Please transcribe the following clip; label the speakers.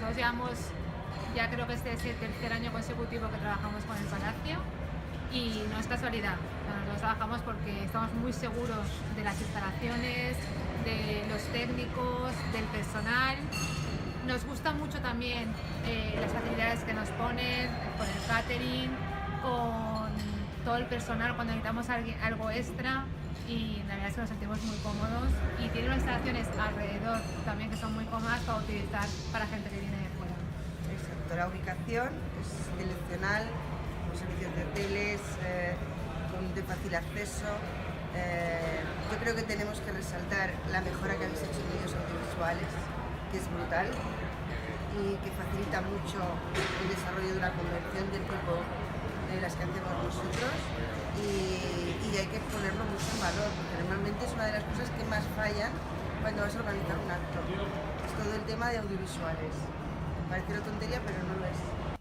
Speaker 1: nosotros ya creo que este es el tercer año consecutivo que trabajamos con el Palacio y no es casualidad. Nosotros trabajamos porque estamos muy seguros de las instalaciones, de los técnicos, del personal. Nos gusta mucho también las facilidades que nos ponen con el catering, con todo el personal cuando necesitamos algo extra, y la verdad es que nos sentimos muy cómodos y tiene unas instalaciones alrededor también que son muy cómodas para utilizar para gente que viene de fuera.
Speaker 2: Exacto, la ubicación es excepcional, con servicios de hoteles, de fácil acceso. Yo creo que tenemos que resaltar la mejora que habéis hecho en medios audiovisuales, que es brutal y que facilita mucho el desarrollo de una convención del tipo de las que hacemos nosotros, y hay que ponerlo mucho en valor, porque normalmente es una de las cosas que más fallan cuando vas a organizar un acto. Es todo el tema de audiovisuales. Parece una tontería, pero no lo es.